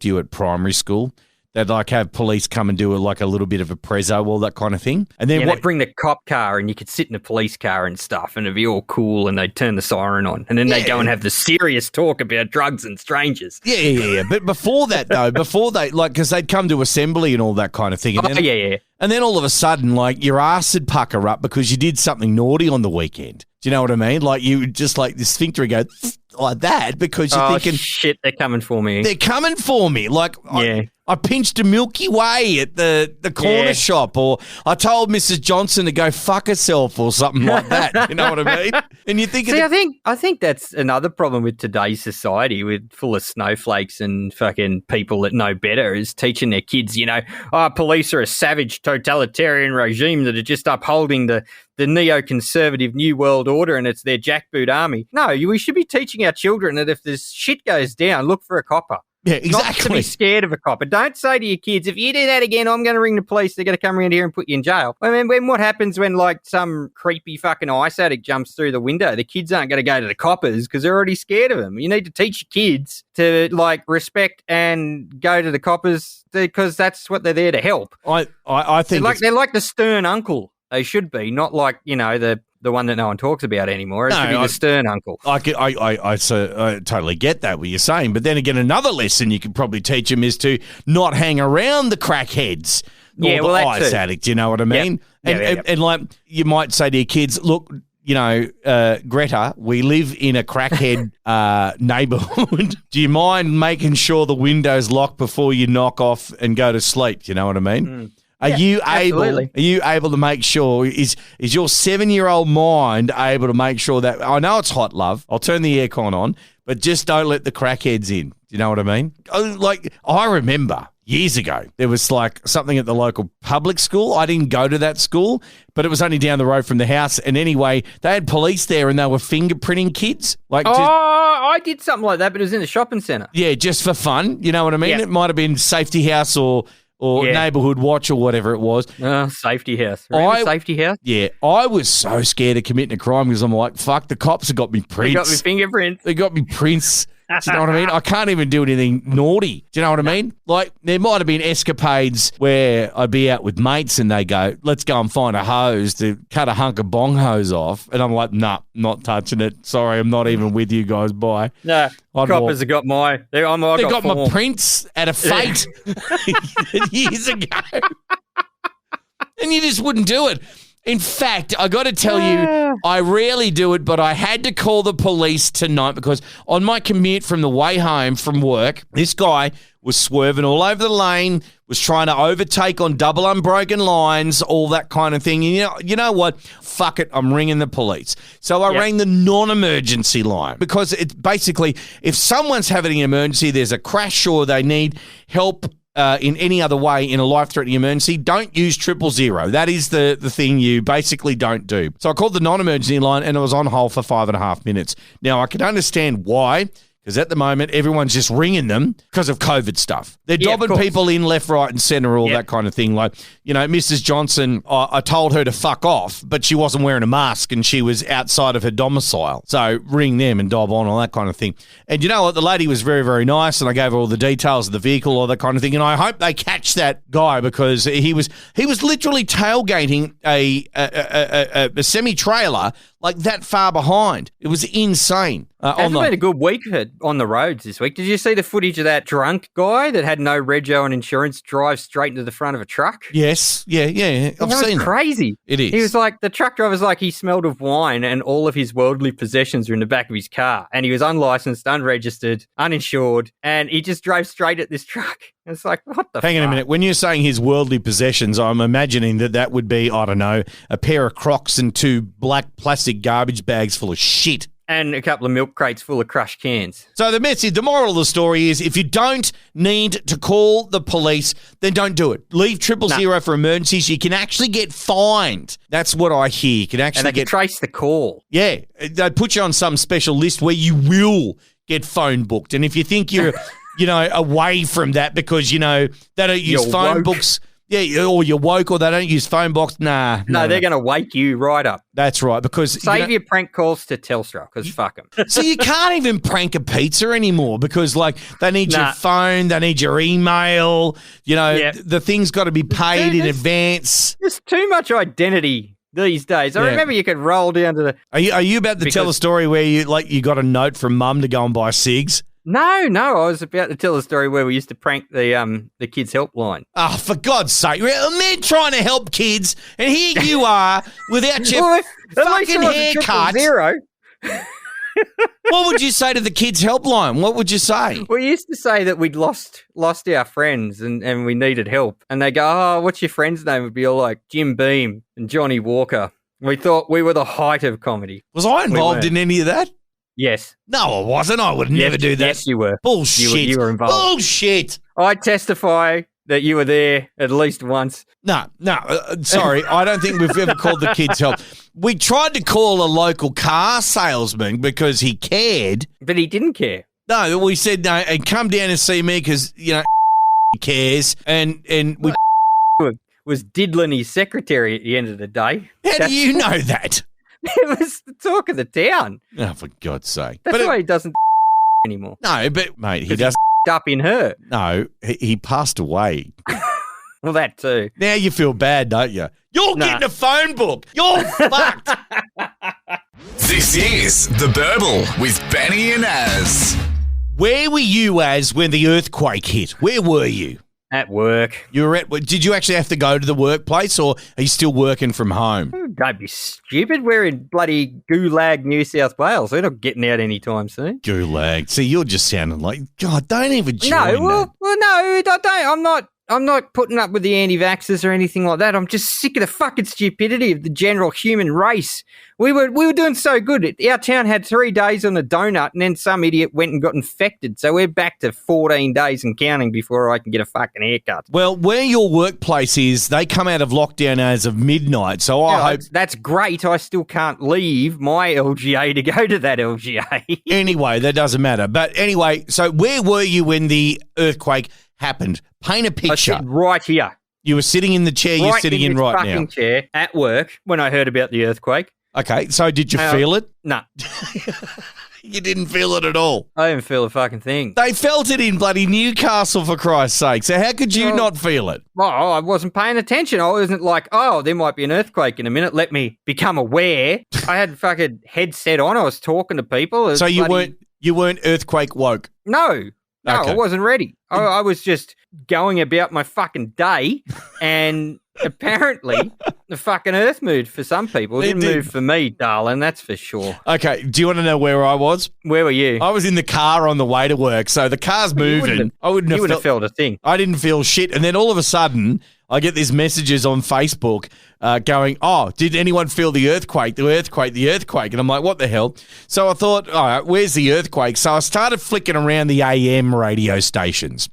to you at primary school. They'd like have police come and do a little bit of a prezzo, all that kind of thing. And then they'd bring the cop car and you could sit in the police car and stuff and it'd be all cool and they'd turn the siren on. And then they'd go and have the serious talk about drugs and strangers. Yeah. But before that, though, because they'd come to assembly and all that kind of thing. And And then all of a sudden, like, your ass would pucker up because you did something naughty on the weekend. Do you know what I mean? Like, you just like the sphincter would go like that because you're thinking, shit, they're coming for me. They're coming for me. Like, I pinched a Milky Way at the corner shop, or I told Mrs. Johnson to go fuck herself or something like that. You know what I mean? And you think, I think that's another problem with today's society, with full of snowflakes and fucking people that know better, is teaching their kids, police are a savage totalitarian regime that are just upholding the neoconservative New World Order and it's their jackboot army. No, we should be teaching our children that if this shit goes down, look for a copper. Yeah, exactly. Not to be scared of a copper. Don't say to your kids, if you do that again, I'm going to ring the police. They're going to come around here and put you in jail. I mean, what happens when, like, some creepy fucking ice addict jumps through the window? The kids aren't going to go to the coppers because they're already scared of them. You need to teach your kids to, like, respect and go to the coppers because that's what they're there to help. I think they're like the stern uncle. They should be, not like, the one that no one talks about anymore. It should be the stern uncle. I totally get that, what you're saying. But then again, another lesson you could probably teach them is to not hang around the crackheads or the ice addicts, you know what I mean? Yep. And like, you might say to your kids, look, Greta, we live in a crackhead neighbourhood. Do you mind making sure the window's locked before you knock off and go to sleep? Do you know what I mean? Mm. Are you able to make sure, is your 7-year-old mind able to make sure that, I know it's hot, love, I'll turn the aircon on, but just don't let the crackheads in. Do you know what I mean? Like, I remember years ago, there was like something at the local public school. I didn't go to that school, but it was only down the road from the house. And anyway, they had police there and they were fingerprinting kids. I did something like that, but it was in the shopping centre. Yeah, just for fun. You know what I mean? Yep. It might have been Safety House or Neighbourhood Watch or whatever it was. Safety House. Remember Safety House? Yeah. I was so scared of committing a crime because I'm like, fuck, the cops have got me prints. They got me fingerprints. They got me prints. Do you know what I mean? I can't even do anything naughty. Do you know what I mean? Like, there might have been escapades where I'd be out with mates and they go, let's go and find a hose to cut a hunk of bong hose off. And I'm like, nah, not touching it. Sorry, I'm not even with you guys. Bye. No, coppers have got they got my prints at a fete years ago. And you just wouldn't do it. In fact, I got to tell you, I rarely do it, but I had to call the police tonight because on my commute from the way home from work, this guy was swerving all over the lane, was trying to overtake on double unbroken lines, all that kind of thing. And you know what? Fuck it, I'm ringing the police. So I rang the non-emergency line because it's basically, if someone's having an emergency, there's a crash or they need help in any other way in a life-threatening emergency, don't use 000. That is the thing you basically don't do. So I called the non-emergency line and it was on hold for 5.5 minutes. Now, I can understand why, because at the moment, everyone's just ringing them because of COVID stuff. They're dobbing people in left, right, and centre, all that kind of thing. Like, Mrs. Johnson, I told her to fuck off, but she wasn't wearing a mask and she was outside of her domicile. So ring them and dob on, all that kind of thing. And you know what? The lady was very, very nice, and I gave her all the details of the vehicle, all that kind of thing. And I hope they catch that guy because he was literally tailgating a semi-trailer like that far behind. It was insane. It's been a good week on the roads this week. Did you see the footage of that drunk guy that had no rego and insurance drive straight into the front of a truck? Yes. Yeah. I've seen it. Crazy. It is. He was like, the truck driver's like he smelled of wine and all of his worldly possessions were in the back of his car. And he was unlicensed, unregistered, uninsured, and he just drove straight at this truck. It's like, what the fuck? Hang on a minute. When you're saying his worldly possessions, I'm imagining that would be, I don't know, a pair of Crocs and 2 black plastic garbage bags full of shit. And a couple of milk crates full of crushed cans. So the moral of the story is if you don't need to call the police, then don't do it. Leave 000 for emergencies. You can actually get fined. That's what I hear. You can actually can trace the call. Yeah. They put you on some special list where you will get phone booked. And if you think you're... away from that because, they don't use phone books. Yeah, or you're woke, or they don't use phone box. Nah. No, they're going to wake you right up. That's right, because... Save your prank calls to Telstra, because fuck them. So you can't even prank a pizza anymore because, like, they need your phone, they need your email, the thing's got to be paid in advance. There's too much identity these days. I remember you could roll down to the... Are you about to tell a story where you got a note from mum to go and buy cigs? No, I was about to tell a story where we used to prank the Kids Helpline. Oh, for God's sake. They're trying to help kids, and here you are without your fucking haircut. Zero. What would you say to the Kids Helpline? What would you say? We used to say that we'd lost our friends and we needed help. And they go, oh, what's your friend's name? Would be all like Jim Beam and Johnny Walker. We thought we were the height of comedy. Was I involved in any of that? Yes. No, I wasn't. I would never do that. Yes, you were. Bullshit. You were involved. Bullshit. I testify that you were there at least once. No, sorry. I don't think we've ever called the Kids Help. We tried to call a local car salesman because he cared. But he didn't care. No, we said, no, and come down and see me because, he cares. And we... was diddling his secretary at the end of the day. How do you know that? It was the talk of the town. Oh, for God's sake. That's why he doesn't anymore. No, but, mate, he does up in her. No, he passed away. Well, that too. Now you feel bad, don't you? You're getting a phone book. You're fucked. This is The Burble with Benny and Az. Where were you, Az, when the earthquake hit? Where were you? At work. You were Did you actually have to go to the workplace, or are you still working from home? Don't be stupid. We're in bloody Gulag, New South Wales. We're not getting out anytime soon. Gulag. See, you're just sounding like, God, don't even join no, I don't. I'm not putting up with the anti-vaxxers or anything like that. I'm just sick of the fucking stupidity of the general human race. We were doing so good. Our town had 3 days on a donut, and then some idiot went and got infected. So we're back to 14 days and counting before I can get a fucking haircut. Well, where your workplace is, they come out of lockdown as of midnight. So I hope that's great. I still can't leave my LGA to go to that LGA. Anyway, that doesn't matter. But anyway, so where were you when the earthquake happened? Paint a picture. I sit right here. You were sitting in the chair you're sitting in right now. Fucking chair at work when I heard about the earthquake. Okay, so did you feel it? No. You didn't feel it at all? I didn't feel a fucking thing. They felt it in bloody Newcastle, for Christ's sake. So how could you not feel it? Well, I wasn't paying attention. I wasn't like, oh, there might be an earthquake in a minute. Let me become aware. I had fucking headset on. I was talking to people. So you weren't earthquake woke? No. No, okay. I wasn't ready. I was just going about my fucking day, and apparently the fucking earth moved for some people. It didn't move for me, darling, that's for sure. Okay, do you want to know where I was? Where were you? I was in the car on the way to work, so the car's moving. You wouldn't have felt a thing. I didn't feel shit, and then all of a sudden I get these messages on Facebook going, oh, did anyone feel the earthquake, the earthquake, the earthquake? And I'm like, what the hell? So I thought, all right, where's the earthquake? So I started flicking around the AM radio stations.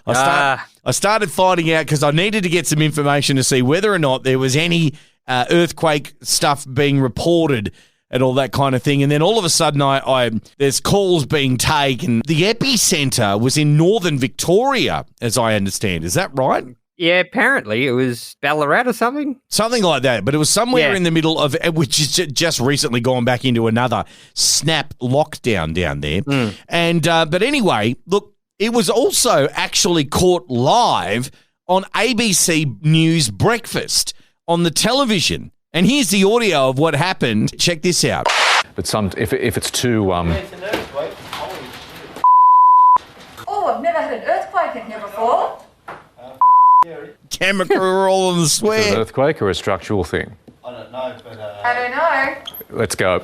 I started finding out because I needed to get some information to see whether or not there was any earthquake stuff being reported and all that kind of thing. And then all of a sudden, there's calls being taken. The epicenter was in northern Victoria, as I understand. Is that right? Yeah, apparently it was Ballarat or something. Something like that, but it was somewhere in the middle of, which is just recently gone back into another snap lockdown down there. And but anyway, look, it was also actually caught live on ABC News Breakfast on the television. And here's the audio of what happened. Check this out. But if it's too It's an earthquake. Oh, I've never had an earthquake in here before. Camera crew are all on the swear. an earthquake or a structural thing? I don't know, but... I don't know. Let's go.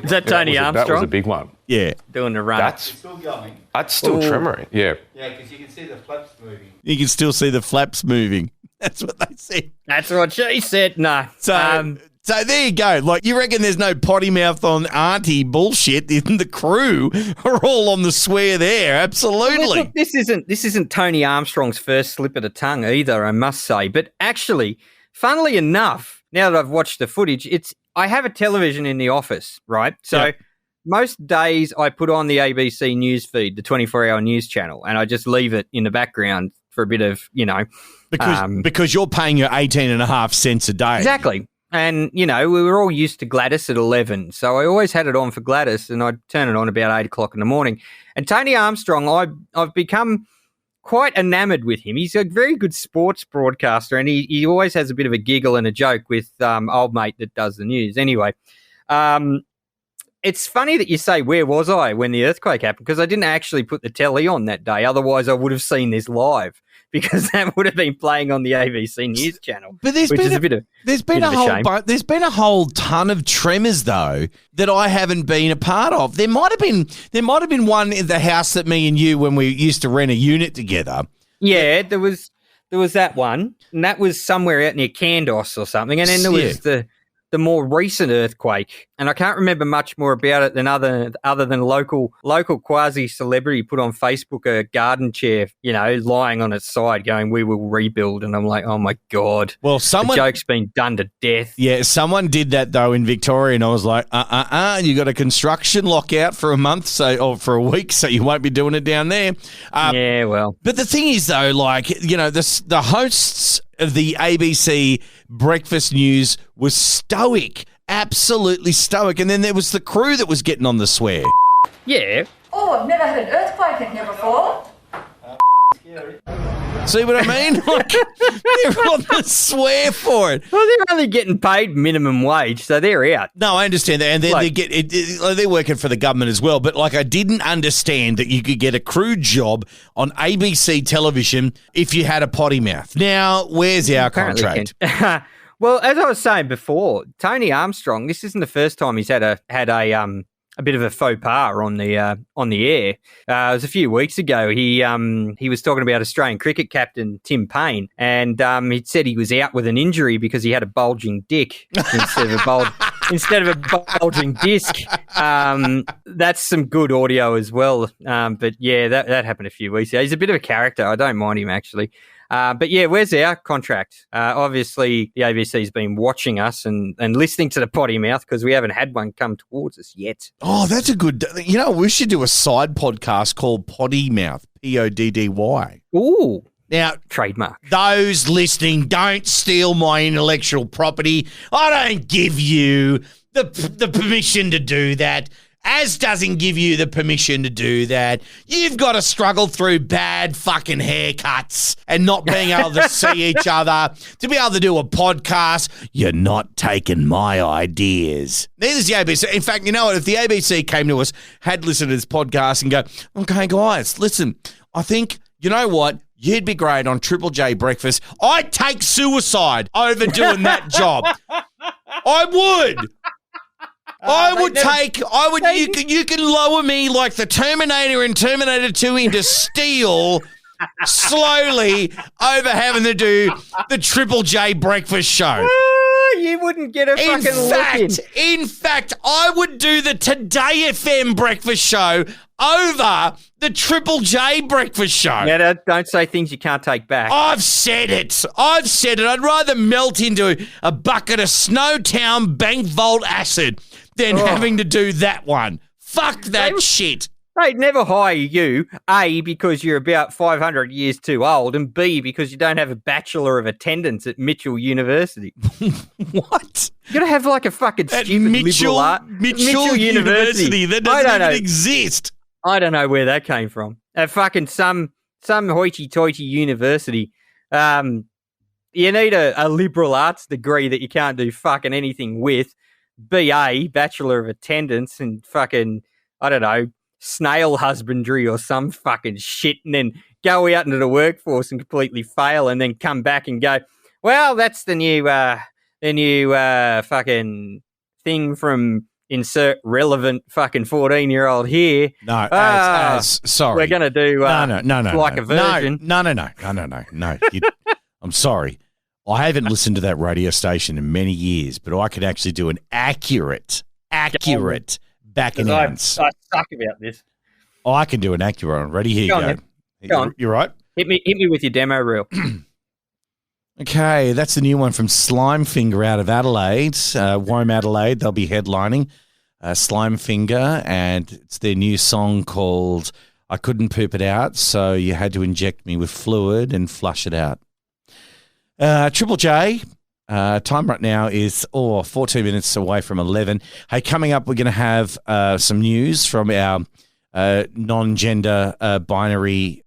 Is that Tony Armstrong? That was a big one. Yeah. Doing the run. It's still going. That's still tremoring. Yeah. Yeah, because you can see the flaps moving. You can still see the flaps moving. That's what they said. That's what she said. No. So there you go. Like, you reckon there's no potty mouth on auntie bullshit? The crew are all on the swear there. Absolutely. Look, this isn't Tony Armstrong's first slip of the tongue either, I must say. But actually, funnily enough, now that I've watched the footage, I have a television in the office, right? So most days I put on the ABC news feed, the 24-hour news channel, and I just leave it in the background for a bit of, because you're paying your 18.5 cents a day. Exactly. And, we were all used to Gladys at 11. So I always had it on for Gladys, and I'd turn it on about 8 o'clock in the morning. And Tony Armstrong, I've become quite enamoured with him. He's a very good sports broadcaster, and he always has a bit of a giggle and a joke with old mate that does the news. Anyway, it's funny that you say, where was I when the earthquake happened? Because I didn't actually put the telly on that day. Otherwise, I would have seen this live, because that would have been playing on the ABC News channel. But there's been a whole ton of tremors though that I haven't been a part of. There might have been one in the house that me and you, when we used to rent a unit together. Yeah, there was that one, and that was somewhere out near Candos or something. And then there was the more recent earthquake, and I can't remember much more about it than other than local quasi celebrity put on Facebook a garden chair, lying on its side, going, "We will rebuild," and I'm like, "Oh my god!" Well, the joke's been done to death. Yeah, someone did that though in Victoria, and I was like, you got a construction lockout for a month, or for a week, so you won't be doing it down there. Yeah, well, but the thing is though, the hosts of the ABC breakfast news was stoic, absolutely stoic. And then there was the crew that was getting on the swear. Yeah. Oh, I've never had an earthquake in here before. Scary. See what I mean? They're on the swear for it. Well, they're only getting paid minimum wage, so they're out. No, I understand that. And then they're working for the government as well. But I didn't understand that you could get a crew job on ABC television if you had a potty mouth. Now, where's our contract? Well, as I was saying before, Tony Armstrong, this isn't the first time he's had a bit of a faux pas on the air. It was a few weeks ago. He was talking about Australian cricket captain Tim Payne, and he'd said he was out with an injury because he had a bulging dick instead of a bulging disc. That's some good audio as well. But yeah, that happened a few weeks ago. He's a bit of a character. I don't mind him actually. But yeah, where's our contract? Obviously, the ABC's been watching us and listening to the potty mouth because we haven't had one come towards us yet. Oh, that's a good... we should do a side podcast called Potty Mouth, Poddy. Ooh. Now, trademark. Those listening, don't steal my intellectual property. I don't give you the permission to do that. As doesn't give you the permission to do that. You've got to struggle through bad fucking haircuts and not being able to see each other, to be able to do a podcast. You're not taking my ideas. Neither's the ABC. In fact, you know what? If the ABC came to us, had listened to this podcast and go, okay, guys, listen, I think, you know what? You'd be great on Triple J Breakfast. I'd take suicide over doing that job. I would. You can lower me like the Terminator in Terminator 2 into steel slowly over having to do the Triple J Breakfast Show. You wouldn't get a fucking look in. In fact, I would do the Today FM Breakfast Show over the Triple J Breakfast Show. Yeah, don't say things you can't take back. I've said it. I'd rather melt into a bucket of Snowtown Bank Vault acid than having to do that one. Fuck that shit. They'd never hire you, A, because you're about 500 years too old, and B, because you don't have a Bachelor of Attendance at Mitchell University. What? You got to have like a fucking stupid liberal art. Mitchell University. That doesn't even exist. I don't know where that came from. Fucking some hoity-toity university. You need a liberal arts degree that you can't do fucking anything with. BA, Bachelor of Attendance, and fucking, I don't know, snail husbandry or some fucking shit, and then go out into the workforce and completely fail and then come back and go, well, that's the new fucking thing from insert relevant fucking 14-year-old here. No, sorry. We're going to do like a version. No. I'm sorry. I haven't listened to that radio station in many years, but I could actually do an accurate back announce. I suck about this. Oh, I can do an accurate one. Ready? Here you go. Go on. You're right. Hit me with your demo reel. Okay, that's the new one from Slimefinger out of Adelaide. Wome Adelaide, they'll be headlining Slimefinger, and it's their new song called I couldn't poop it out, so you had to inject me with fluid and flush it out. Triple J, time right now is 14 minutes away from 11. Hey, coming up, we're going to have some news from our non-gender binary